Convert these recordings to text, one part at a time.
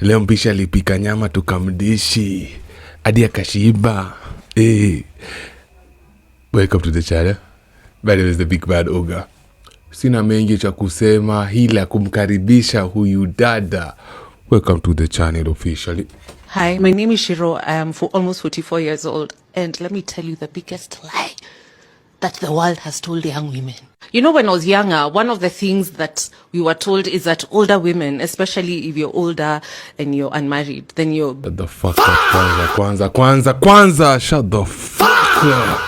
Leo mpisha alipika nyama tukamdishi hadi akashiba. Hey. Welcome to the channel. My name is the Big Bad Ogre. Sina mengi cha kusema hila kumkaribisha huyu dada. Welcome to the channel officially. Hi, my name is Shiro. I am almost 44 years old. And let me tell you the biggest lie that the world has told young women. You know, when I was younger, one of the things that we were told is that older women, especially if you're older and you're unmarried, then you're... Shut the fuck up, kwanza. Shut the fuck up.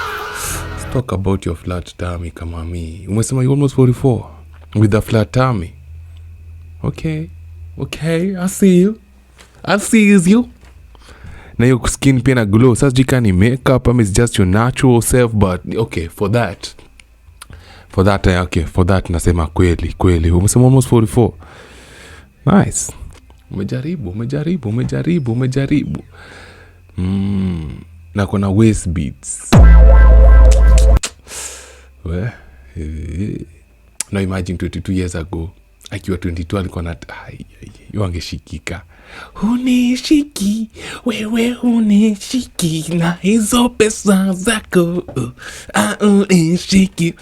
Let's talk about your flat tummy kama mi. Umesema you're almost 44 with a flat tummy. Okay, I see you. Na your skin pia na glow. Sasa jika ni makeup, it's just your natural self, but okay, for that nasema kweli. Umesema almost 44. Nice. Umejaribu. Na kuna waist beats. Now imagine 22 years ago, akiwa 22 alikuwa na angeshikika. Hunishiki, wewe hunishiki na hizo pesa zako. Hunishiki.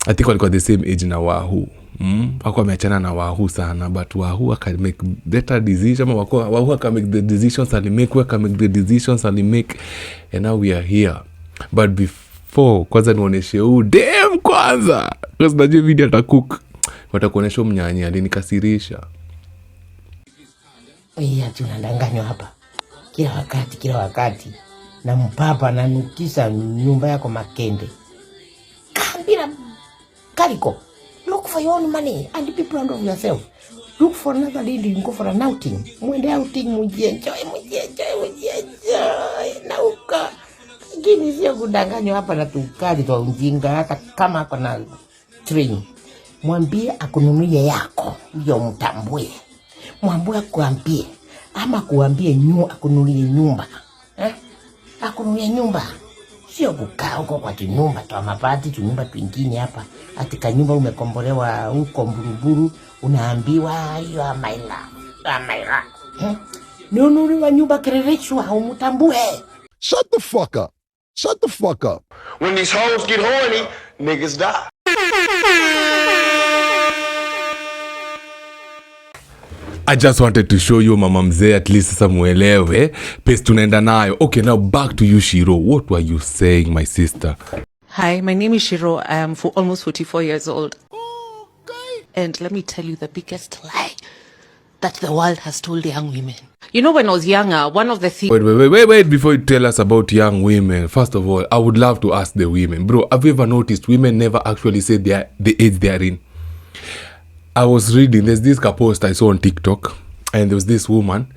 I think walikuwa the same age na Wahoo. Wako wameachana na Wahoo sana, but Wahoo aka make better decisions. Wahoo aka make the decisions alimake, and now we are here. But before, kwanza nionyeshe damn kwanza. Because najua video atacook. Watakuonyesha mnyanya alinikasirisha. Iya, tunadanganywa hapa kila wakati na mpapa na nukisa nyumba yako makende. Kambira Kariko, look for your own money and be proud of yourself. Look for another lady, go for an outing. Mwende outing, mujienjoy. Na uka gini sio kudanganywa hapa na tukali twa ujinga. Hata kama ako na train, mwambie akununulie yako ndio mtambue. Mwambie kuambie ama kuambie akununulie nyumba. Akununulie nyumba. Sio kukaa huko kwa kinyumba tu mabati tunyumba twingine hapa. Atika nyumba umekombolewa huko Mburuburu, unaambiwa you are my love. Nunuliwa nyumba kirerechwa umtambue. Shut the fuck up. When these hoes get horny, niggas die. I just wanted to show you mama mzee, at least sasa muelewe pesa tunaenda nayo. Okay, now back to you Shiro. What were you saying, my sister? Hi, my name is Shiro. I am almost 44 years old. Okay. And let me tell you the biggest lie that the world has told young women. You know, when I was younger, one of the things... Wait, before you tell us about young women, first of all, I would love to ask the women. Bro, have you ever noticed women never actually say the age they are in? I was reading, there's this post I saw on TikTok, and there was this woman,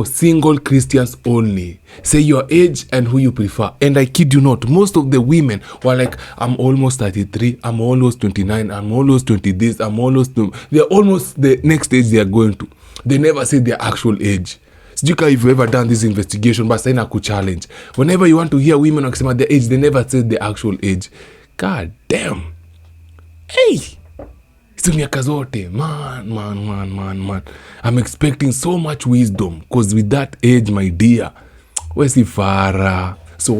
single Christians only. Say your age and who you prefer. And I kid you not, most of the women were like, I'm almost 33, I'm almost 29, I'm almost 20 this, they're almost the next age they are going to. They never say their actual age. Sijika, if you've ever done this investigation, but say na ku-challenge. Whenever you want to hear women wakisema their age, they never say the actual age. God damn. Hey! Miaka zote, man. I'm expecting so much wisdom, because with that age, my dear, where's the fara? So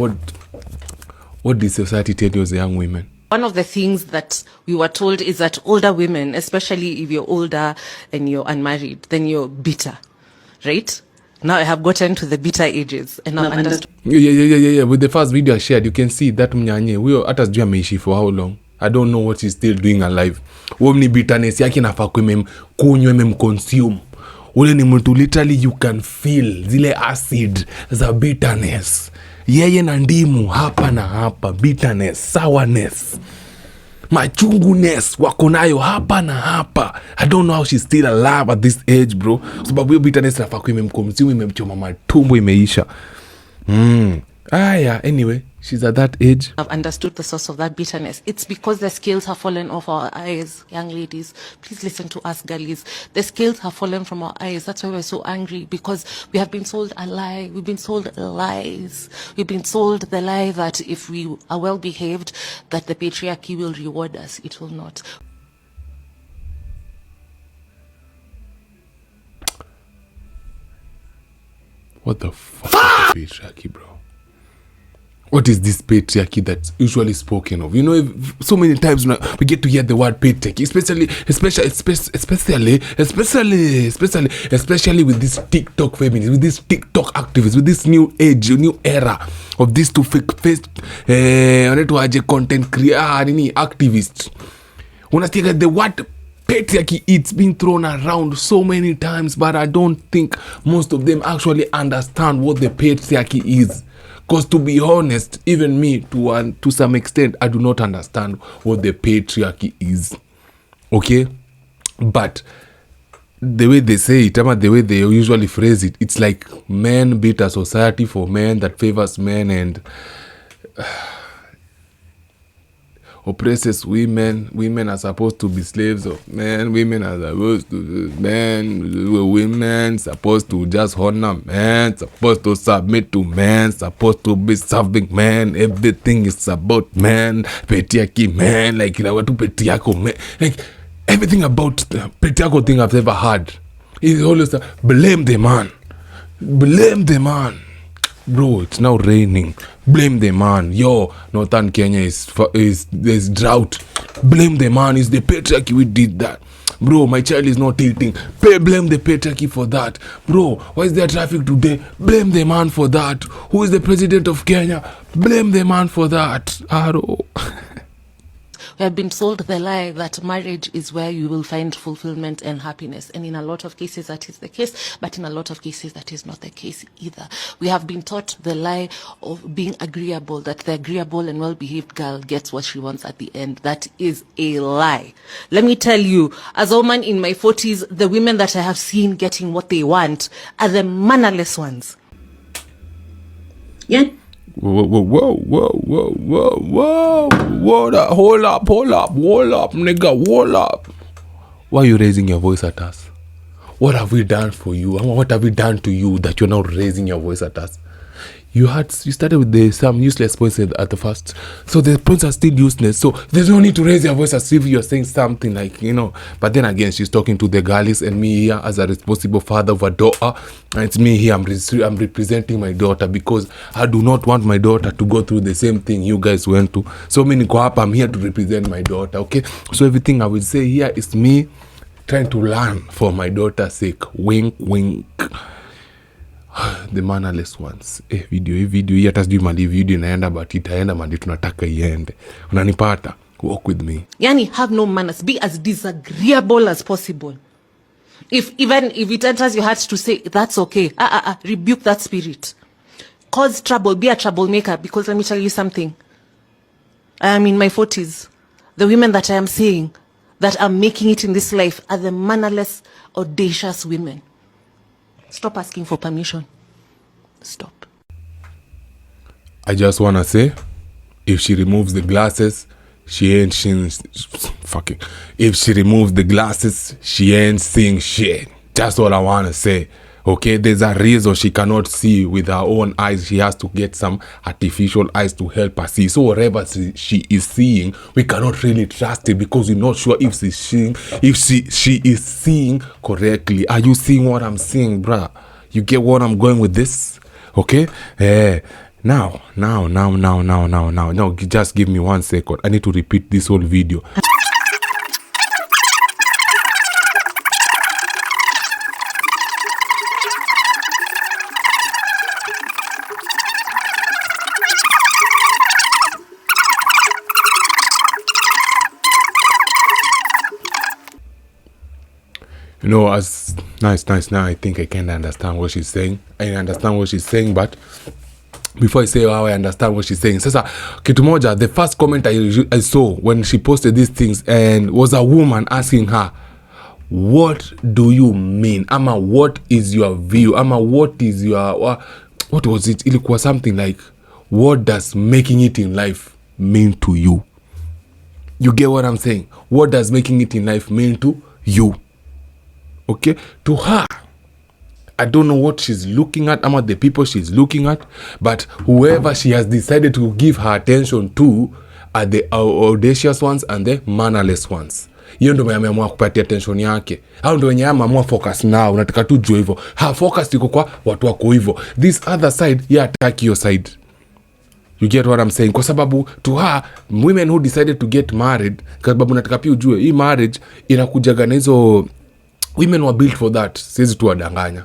what did society tell you as young women? One of the things that we were told is that older women, especially if you're older and you're unmarried, then you're bitter, right? Now I have gotten to the bitter ages and I understand. Yeah. With the first video I shared, you can see that mnyanye, huyo hata sijui ameishi for how long. I don't know what he's still doing alive. Ni bitterness yake nafaa kunywa consume. Ule ni mtu literally you can feel zile acid za bitterness. Yeye na ndimu hapa na hapa, bitterness, sourness, machunguness wako nayo hapa na hapa. I don't know how she's still alive at this age, bro. Sababu hiyo bitterness nafaa consume, imemchoma matumbo, imeisha. Yeah, anyway, she's at that age. I've understood the source of that bitterness. It's because the scales have fallen off our eyes, young ladies. Please listen to us, girlies. The scales have fallen from our eyes. That's why we're so angry, because we have been sold a lie. We've been sold lies. We've been sold the lie that if we are well behaved, that the patriarchy will reward us. It will not. What the fuck is patriarchy, bro? What is this patriarchy that's usually spoken of? You know, so many times we get to hear the word patriarchy, especially with this TikTok feminists, with this TikTok activists, with this new age, new era of these two fake-faced content activists. When I think that the word patriarchy, it's been thrown around so many times, but I don't think most of them actually understand what the patriarchy is. Because to be honest, even me, to some extent, I do not understand what the patriarchy is. Okay? But the way they say it, the way they usually phrase it, it's like men built a society for men that favors men and oppresses women. Women are supposed to be slaves of men. Women are supposed to women supposed to just honor men, supposed to submit to men, supposed to be serving men. Everything is about men. Patriarchy, man, like what to patriarchal man, like everything about the patriarchal thing I've ever heard is always blame the man. Blame the man. Bro, it's now raining. Blame the man. Yo, Northern Kenya is drought. Blame the man. It's the patriarchy we did that. Bro, my child is not eating. Blame the patriarchy for that. Bro, why is there traffic today? Blame the man for that. Who is the president of Kenya? Blame the man for that. Aro. We have been sold the lie that marriage is where you will find fulfillment and happiness. And in a lot of cases, that is the case. But in a lot of cases, that is not the case either. We have been taught the lie of being agreeable, that the agreeable and well-behaved girl gets what she wants at the end. That is a lie. Let me tell you, as a woman in my 40s, the women that I have seen getting what they want are the mannerless ones. Yeah. Whoa, hold up, nigga, hold up. Why are you raising your voice at us? What have we done for you? What have we done to you that you're now raising your voice at us? You started with some useless points at the first. So the points are still useless. So there's no need to raise your voice as if you're saying something like, you know. But then again, she's talking to the girlies and me here as a responsible father of a daughter. And it's me here, I'm representing my daughter because I do not want my daughter to go through the same thing you guys went to. So many go up, I'm here to represent my daughter, okay? So everything I will say here is me trying to learn for my daughter's sake. Wink, wink. The mannerless ones. Hii video hata sijui mali video inaenda but itaenda mali tunataka iende. Unanipata? Walk with me. Yani, have no manners. Be as disagreeable as possible. Even if it enters your heart to say that's okay, rebuke that spirit. Cause trouble, be a troublemaker, because let me tell you something. I am in my 40s. The women that I am seeing that are making it in this life are the mannerless, audacious women. Stop asking for permission. Stop. I just want to say, if she removes the glasses, she ain't seeing fucking. If she removes the glasses, she ain't seeing shit. That's all I want to say. Okay, there's a reason she cannot see with her own eyes. She has to get some artificial eyes to help her see. So whatever she is seeing, we cannot really trust it because we're not sure if she's seeing, if she is seeing correctly. Are you seeing what I'm seeing, bruh? You get what I'm going with this? Okay? Now, just give me 1 second. I need to repeat this whole video. You know, as nice now, I think I can understand what she's saying. I understand what she's saying, but before I say how I understand what she's saying, sasa kitu moja, the first comment I saw when she posted these things and was a woman asking her, what do you mean? Ama, what is your view? Ama, what is your, what was it? Ilikuwa something like, what does making it in life mean to you? You get what I'm saying? What does making it in life mean to you? Okay, to her, I don't know what she's looking at, I'm the people she's looking at, but whoever she has decided to give her attention to are the audacious ones and the mannerless ones. Hiyo ndio ameamua kupatia attention yake. Hao ndio wenye ameamua focus now. Unataka tu jua hivyo. Focus iko kwa watu wako hivyo. This other side attack your side. You get what I'm saying? Kwa sababu to her, women who decided to get married, kwa sababu nataka pia ujue hii marriage inakujaga na hizo women were built for that. Siwezi tu wadanganya.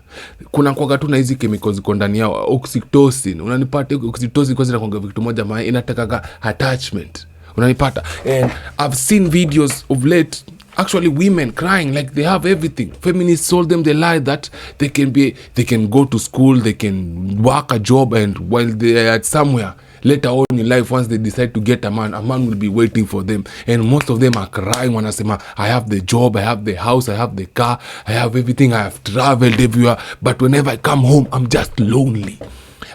Kuna kwa tu na hizi chemicals ziko ndani yao, oxytocin. Unanipata oxytocin kwa sababu inakuanga kitu moja maana inataka attachment. Unanipata? And I've seen videos of late actually women crying like they have everything. Feminists told them the lie that they can go to school, they can work a job, and while they are at somewhere later on in life, once they decide to get a man will be waiting for them. And most of them are crying wanasema, I have the job, I have the house, I have the car, I have everything, I have traveled everywhere, but whenever I come home, I'm just lonely.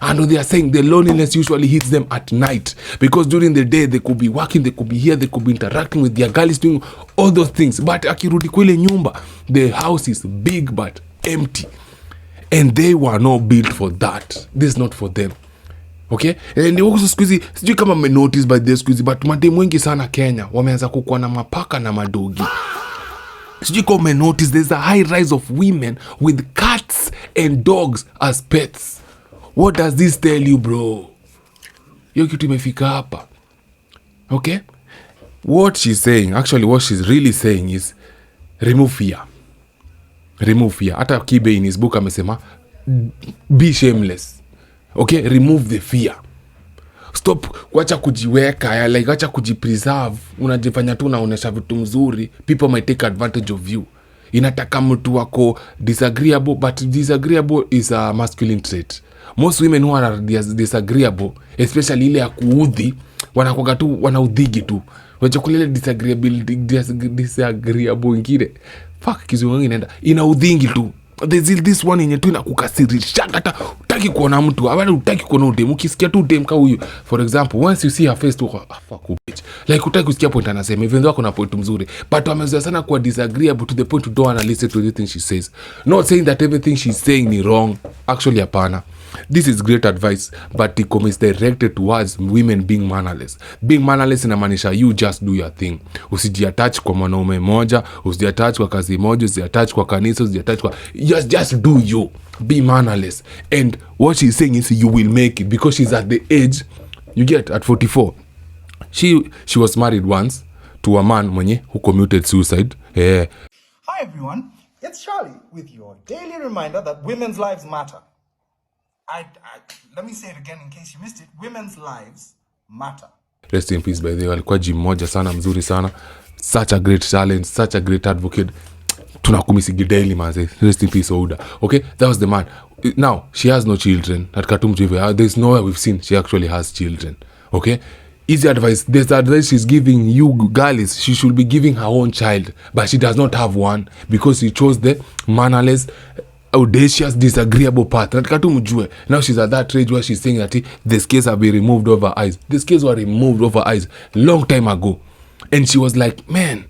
And they are saying the loneliness usually hits them at night, because during the day they could be working, they could be here, they could be interacting with their girls, doing all those things. But akirudi kwa ile nyumba, the house is big but empty. And they were not built for that. This is not for them. Okay? And also squeezy, sijui kama me notice by the squeezy, but mademu wengi sana Kenya wameanza kukuwa na mapaka na madogi. Sijui kama me notice there's a high rise of women with cats and dogs as pets. What does this tell you, bro? Hiyo kitu imefika hapa. Okay? What she's saying, actually what she's really saying is remove fear. Remove fear. Hata Kibe in his book amesema be shameless. Okay, remove the fear. Stop kuacha kujiweka, like acha kujipreserve. Unajifanya tu unaonesha vitu mzuri. People might take advantage of you. Inataka mtu wako disagreeable, but disagreeable is a masculine trait. Most women who are disagreeable, especially ile ya kuudhi, wanakuwa tu wanaudhigi tu. Wachakulele disagreeable ingine. Fuck kizungu inaenda. Inaudhingi tu. There's this one yenye tu inakukasirisha, hata utaki kuona mtu, hata utaki kuona udem. Ukisikia tu udem kama huyu, for example, once you see her face tu fuck you bitch, like utaki kusikia point anasema, even though kuna point mzuri, but wamezoea sana kuwa disagreeable to the point you don't want to listen to anything she says. Not saying that everything she's saying ni wrong, actually hapana. This is great advice, but it is directed towards women being mannerless. Being mannerless inamaanisha you just do your thing. Usijiattach kwa mwanaume moja, usijiattach kwa kazi moja, usijiattach kwa kanisa, usijiattach kwa just do you. Be mannerless. And what she's saying is you will make it, because she's at the age, you get, at 44. She was married once to a man who committed suicide. Hi everyone, it's Charlie with your daily reminder that women's lives matter. Let me say it again in case you missed it. Women's lives matter. Rest in peace, by the way. Alikuwa gym moja sana, mzuri sana. Such a great talent, such a great advocate. Tunakumisigi daily, manze. Rest in peace, Ouda. Okay, that was the man. Now, she has no children. There's no way we've seen she actually has children. Okay? Easy advice. There's advice she's giving you girls. She should be giving her own child. But she does not have one, because she chose the mannerless, audacious, disagreeable path. Now she's at that age where she's saying that the scales have been removed over her eyes. The scales were removed over her eyes long time ago. And she was like, man,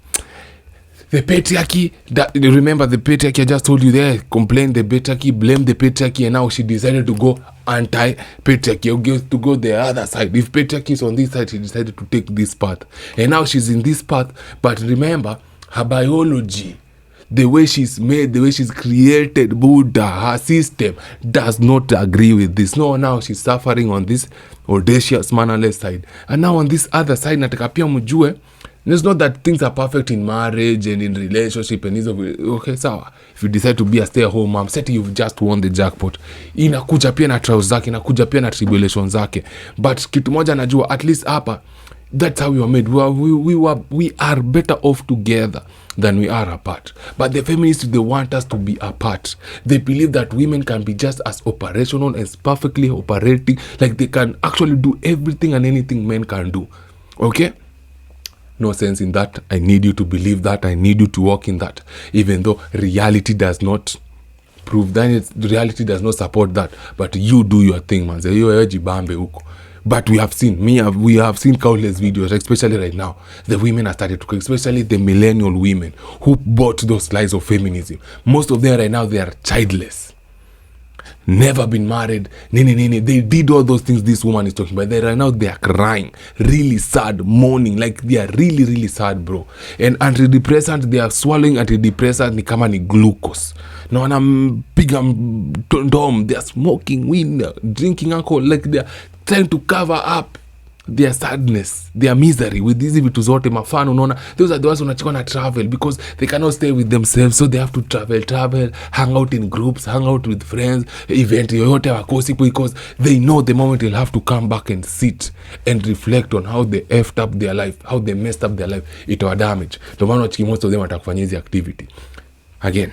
the patriarchy, remember the patriarchy I just told you there, complain the patriarchy, blame the patriarchy, and now she decided to go anti-patriarchy, to go the other side. If patriarchy is on this side, she decided to take this path. And now she's in this path, but remember, her biology, the way she's made, the way she's created, Buddha, her system does not agree with this. No, now she's suffering on this audacious, mannerless side. And now on this other side, nataka pia mjue, it's not that things are perfect in marriage and in relationship and okay, sawa. If you decide to be a stay-at-home mom, say you've just won the jackpot. Inakuja pia na trials zake, inakuja pia na tribulations zake. But kitu moja najua, at least hapa, that's how we were made. We are better off together than we are apart. But the feminists, they want us to be apart. They believe that women can be just as operational, as perfectly operating, like they can actually do everything and anything men can do. Okay? No sense in that. I need you to believe that. I need you to walk in that. Even though reality does not prove that, reality does not support that. But you do your thing, man. But we have seen countless videos, especially right now. The women are started to, especially the millennial women who bought those lies of feminism. Most of them right now, they are childless. never been married, nini. They did all those things this woman is talking about. Right now they are crying, really sad, mourning, like they are really, really sad, bro. And antidepressant, they are swallowing antidepressant ni kama ni glucose. Na wanampiga ndom, they are smoking weed, drinking alcohol, like they are trying to cover up their sadness, their misery with hizi vitu zote mafano. Unaona, those are the ones wanachukua na travel because they cannot stay with themselves, so they have to travel, hang out in groups, hang out with friends, event yoyote wakosi, because they know the moment they'll have to come back and sit and reflect on how they effed up their life, how they messed up their life, itawa damage. Ndio maana wachiki most of them watakufanya hizi activity. Again,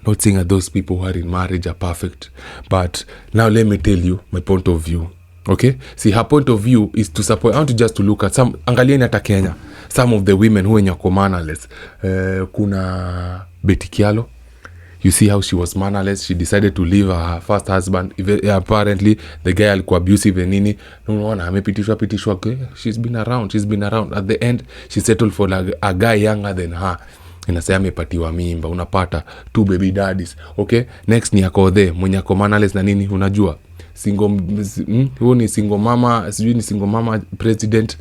not saying that those people who are in marriage are perfect, but now let me tell you my point of view. Okay, see, her point of view is to support. I want to just to look at some, angalieni hata Kenya, some of the women who are mannerless. Kuna Betty Kialo, you see how she was mannerless. She decided to leave her first husband. Apparently the guy alikuwa abusive and nini. Unaona amepitishwa. She's been around. At the end she settled for a guy younger than her. Inasema amepatiwa mimba, unapata 2 baby daddies. Okay, next ni Akodhe mwenye ako mannerless na nini, unajua huo ni single mama, sijui ni single mama president.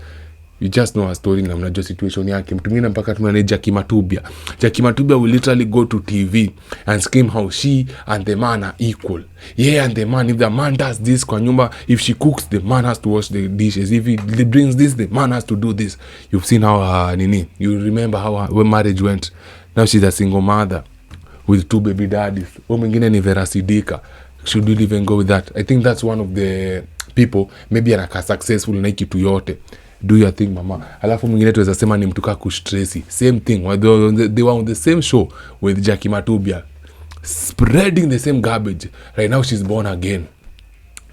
You just know her story na mnajua situation yake. Mtu mwingine mpaka tumeona Jackie Matubia will literally go to TV and scream how she and the man are equal. Yeah, and the man, if the man does this kwa nyumba, if she cooks, the man has to wash the dishes. If he brings this, the man has to do this. You've seen how you remember how when marriage went. Now she's a single mother with 2 baby daddies. Mwingine ni Vera Sidika. Should we even go with that? I think that's one of the people maybe anaka successful na kitu yote. Do your thing mama. Alafu mwingine tuweza sema ni mtu Kush Tracy. Same thing. They were on the same show with Jackie Matubia, spreading the same garbage. Right now she's born again,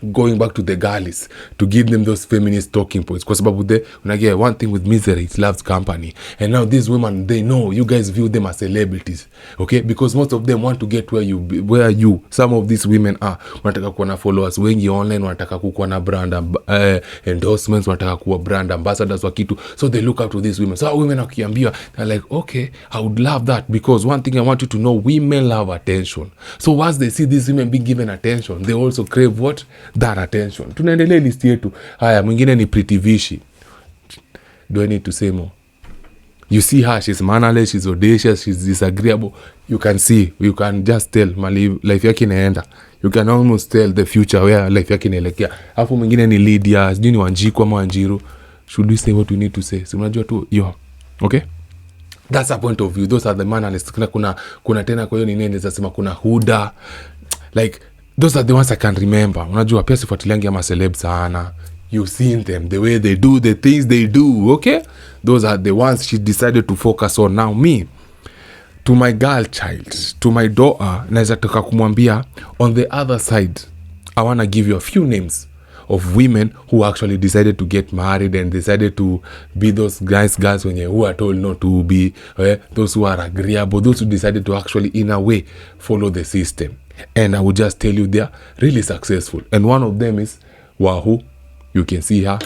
going back to the girlies to give them those feminist talking points. Kwa sababu unajua one thing with misery, it loves company. And now these women, they know you guys view them as celebrities, okay? Because most of them want to get where you some of these women are. Wanataka kuwa na followers wengi online, wanataka kuwa na brand endorsements, wanataka kuwa brand ambassadors wa kitu. So they look up to these women. So women wakiambiwa, they're like, okay, I would love that, because one thing I want you to know, women love attention. So once they see these women being given attention, they also crave what? That attention. Tunaendelea list yetu. Haya, mwingine ni Pretty Vishi. Do I need to say more? You see her, she's mannerless, she's audacious, she's disagreeable. You can just tell life yake inaenda. You can almost tell the future where life yake inaelekea. Alafu mwingine ni Lydia, sijui ni Wanjiku ama Wanjiru. Should we say what we need to say? Si unajua tu yo. Okay? That's a point of view. Those are the mannerless. Kuna tena kwa hiyo ni nini zasema kuna Huda. Like those are the ones I can remember. Unajua pia sifuatiliangi ama celeb sana. You've seen them, the way they do, the things they do, okay? Those are the ones she decided to focus on. Now me, to my girl child, to my daughter, naweza toka kumwambia, on the other side, I want to give you a few names of women who actually decided to get married and decided to be those girls who are told not to be, those who are agreeable, those who decided to actually, in a way, follow the system. And I will just tell you they are really successful. And one of them is Wahoo. You can see her,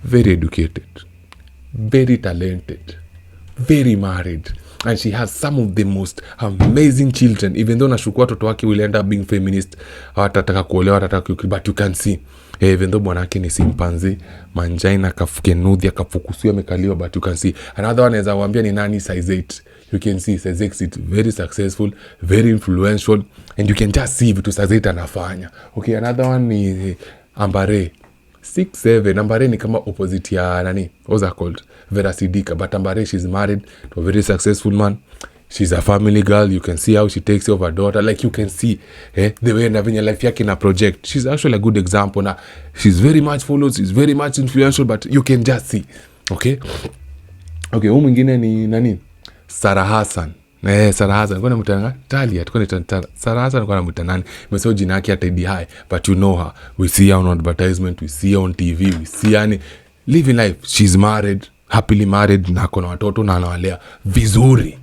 very educated, very talented, very married. And she has some of the most amazing children. Even though nashuku watoto wake will end up being feminist, watataka kuolewa, but you can see, even though bwanake ni simpanzi, manjaina kafukenudhi, kafukusuya mekaliwa, but you can see. Another one is awambia ni nani, size 8. You can see size 8 is very successful, very influential, and you can just see vitu size 8 anafanya. Okay, another one is Ambare. 6'7". Ambare ni kama opposite ya nani? What's that called? Vera Sidika. But Ambare, she's married to a very successful man. She's a family girl. You can see how she takes care of her daughter. Like you can see the way navinya life yake na project. She's actually a good example. Now, she's very much followed. She's very much influential. But you can just see. Okay? Okay, huyu mwingine ni nani? Sarah Hassan. Sarah Hassan. Kwa namutana Talia. Sarah Hassan kwa namutana nani? Meseo jina yake hata idi high. But you know her. We see her on advertisement. We see her on TV. We see her living life. She's married. Happily married. Na kona watoto na anawalea vizuri.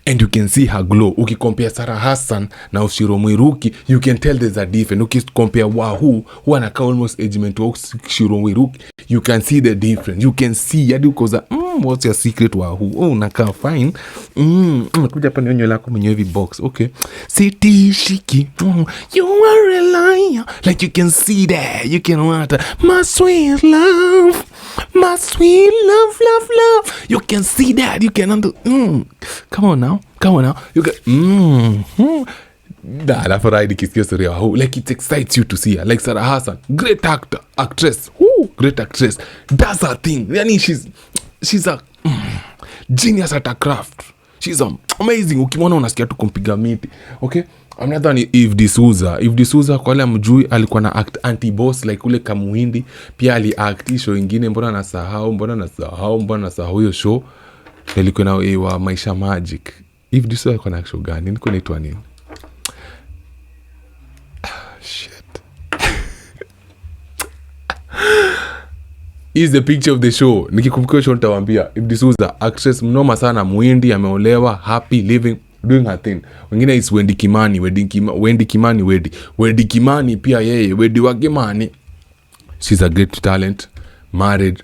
and you can see her glow. Ukicompare Sarah Hassan na Ushiro Mwiruki, you can tell there's a difference. Ukicompare Wahoo, who anakaa almost agement to Ushiro Mwiruki, you can see the difference. You can see yadi ukoza what's your secret Wahoo? Oh, nakaa fine. Kuja hapa nionyo lako mwenye hivi box. Okay. Siti shiki. You are a liar. Like you can see that. You can want my sweet love. My sweet love, love, love. You can see that. You can come on now. You can nafurahi kisikia story ya Wahoo. Like it excites you to see her. Like Sarah Hassan, great actress. Great actress. Does her thing. Yani she's a genius at her craft. She's amazing. Ukimwona unasikia tu kumpiga miti. Okay? Another ni Eve D'Souza kwa wale mjui alikuwa na act anti-boss like ule Kamuhindi. Pia ali-act show ingine mbona nasahau hiyo show. Ilikuwa na wa Maisha Magic. Eve D'Souza alikuwa na show gani? Nilikuwa naitwa nini? Shit. Is the picture of the show. Nikikumbuka show nitawaambia. Eve D'Souza, actress mnoma sana, Muhindi, ameolewa, happy living, doing her thing. Wengine is Wendy Kimani pia yeye, Wendy wa Kimani. She's a great talent, married,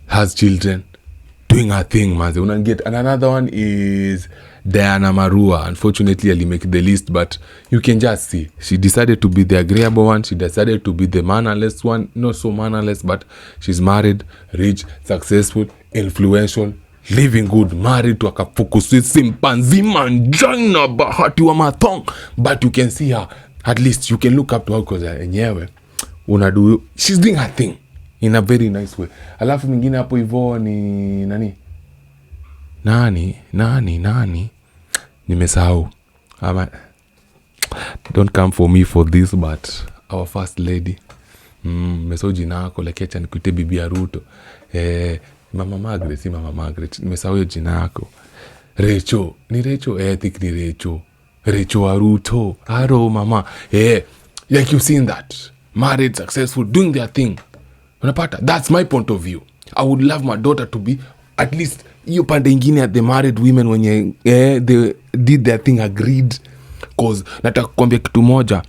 has children, doing her thing, maze. Unanget. And another one is Diana Marua. Unfortunately, I'll make the list, but you can just see. She decided to be the agreeable one. She decided to be the mannerless one. Not so mannerless, but she's married, rich, successful, influential, living good, married to akafukusi simpanzi manjana bahati wa mathong. But you can see her. At least you can look up to her because enyewe she's doing her thing in a very nice way. Alafu mwingine hapo hivyo ni nani nimesahau. Don't come for me for this, but our first lady mesoji nako like acha nikuite bibi ya Ruto. Mama Margaret nimesahau hiyo jina yako. Rachel I think ni Rachel wa Ruto. Haro mama. Like you've seen that, married, successful, doing their thing. Unapata? That's my point of view. I would love my daughter to be at least hiyo pande ingine at the married women wenye they did their thing, agreed. Cause nataka kuambia kitu moja,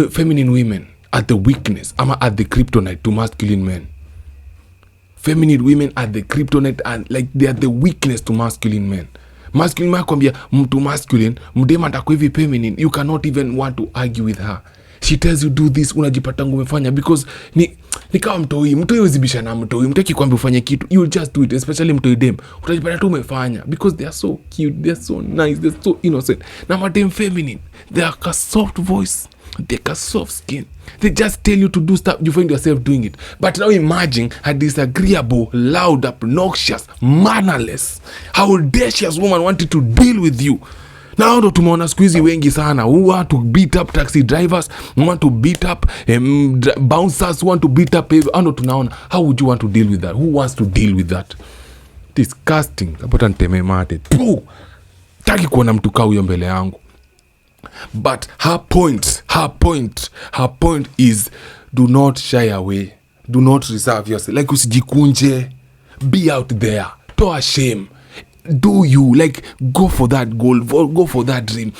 feminine women are the weakness ama are the kryptonite to masculine men. Feminine women are the kryptonite and like they are the weakness to masculine men. Masculine man kwambia mtu masculine, mdema atakuwa hivi feminine, you cannot even want to argue with her. She tells you do this, unajipata ngumefanya because ni kama mtoi wezibisha na mtoi, mtaki kwambia ufanye kitu, you'll just do it, especially mtoi dem. Utajipata tu umefanya because they are so cute, they are so nice, they are so innocent. Na madem feminine, they are a soft voice, they are a soft skin. They just tell you to do stuff, you find yourself doing it. But now imagine a disagreeable, loud, obnoxious, mannerless, audacious woman wanted to deal with you. Now ndo tumeona siku hizi wengi sana who want to beat up taxi drivers, who want to beat up bouncers, who want to beat up ando tunaona. How would you want to deal with that? Who wants to deal with that? Disgusting. Kapota nteme mate. Taki kuona mtu kaa huyo mbele yangu. But her point is do not shy away. Do not reserve yourself. Like usijikunje. Be out there. Toa shame. Do you like go for that goal, go for that dream,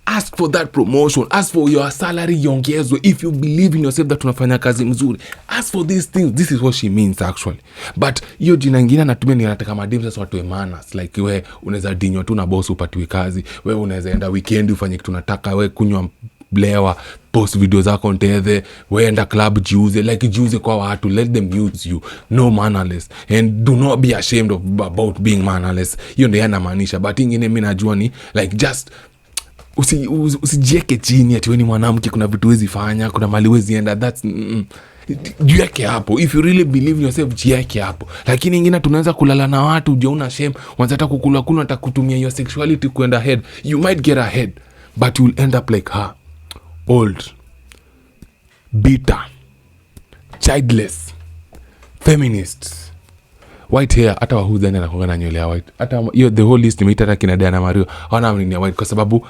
ask for that promotion, ask for your salary yongezwe. If you believe in yourself that unafanya kazi mzuri, ask for these things. This is what she means actually. But hiyo jina ngine natumia ni nataka madem sasa watu manners, like we unaweza dinywa tu na boss upatiwe kazi, we unaweza enda weekend ufanye kitu unataka, we kunywa blewa, post video zako nteze, we enda club jiuze kwa watu, let them use you. No mannerless, and do not be ashamed about being mannerless. Hiyo ndio yanamaanisha. But ingine mimi najua ni like just usijieke chini ati wewe ni mwanamke, kuna vitu wezi fanya, kuna mali wezi enda. That's jiweke hapo. If you really believe in yourself, jiweke hapo. Lakini ingine tunaanza kulala na watu, unaona shame, wanataka kukula kuna atakutumia your sexuality kwenda ahead. You might get ahead, but you will end up like her. Old, bitter, childless, feminist, white hair. Hata wahudhani anakuanga na nywele ya white. Hata hiyo the whole list imeita hata kina Diana Mario hawana ni white kwa sababu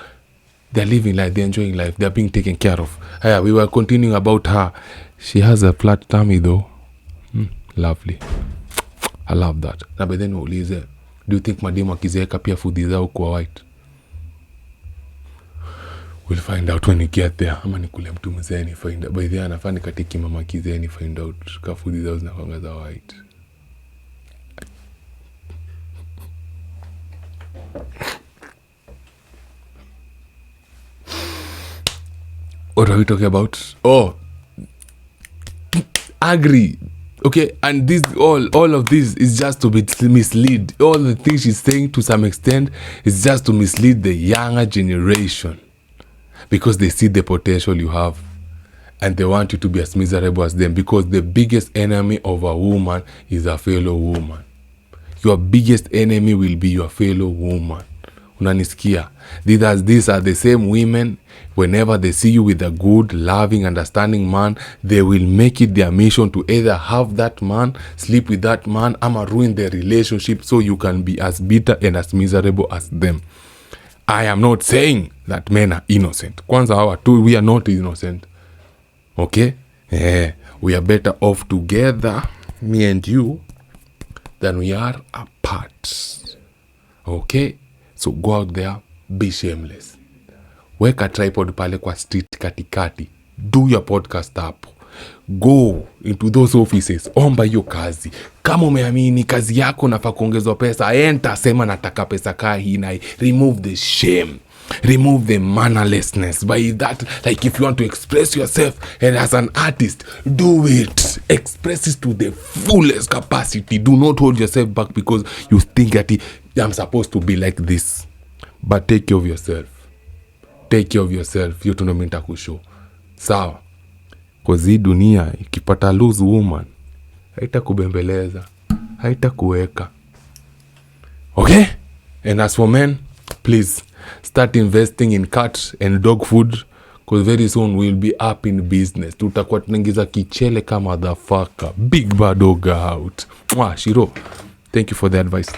they are living life, they are enjoying life, they are being taken care of. Haya, we were continuing about her. She has a flat tummy though. Lovely. I love that. Na by then uulize Do you think mademu akizeeka pia food zao kwa white? We'll find out when we get there. Ama nikule mtu mzee ni find out. By the way, anafaa nikatiki mama kizee ni find out ka food zao zinakuanga za white. What are we talking about? Oh, agree. Okay, and this all of this is just to be mislead. All the things she's saying to some extent is just to mislead the younger generation, because they see the potential you have and they want you to be as miserable as them, because the biggest enemy of a woman is a fellow woman. Your biggest enemy will be your fellow woman. Unanisikia? These are the same women. Whenever they see you with a good, loving, understanding man, they will make it their mission to either have that man, sleep with that man, ama ruin their relationship so you can be as bitter and as miserable as them. I am not saying that men are innocent. Kwanza hawa tu, we are not innocent. Okay? We are better off together, me and you, than we are apart. Okay? So go out there, be shameless. Weka tripod pale kwa street katikati. Do your podcast hapo. Go into those offices. Omba hiyo kazi. Kama umeamini kazi yako nafaa kuongezwa pesa, enter, sema nataka pesa kaa hii na remove the shame. Remove the mannerlessness. By that, like if you want to express yourself and as an artist, do it. Express it to the fullest capacity. Do not hold yourself back because you think that I'm supposed to be like this. But take care of yourself. Take care of yourself. Hiyo tundo mimi nitakushow. Sawa. Kozi dunia ikipata lose woman, haitakubembeleza, haitakuweka. Okay? And as for men, please start investing in cat and dog food, because very soon we'll be up in business. Tutakuwa tunaingiza kichele kama motherfucker. Big bad dog out. Mwah, Shiro. Thank you for the advice.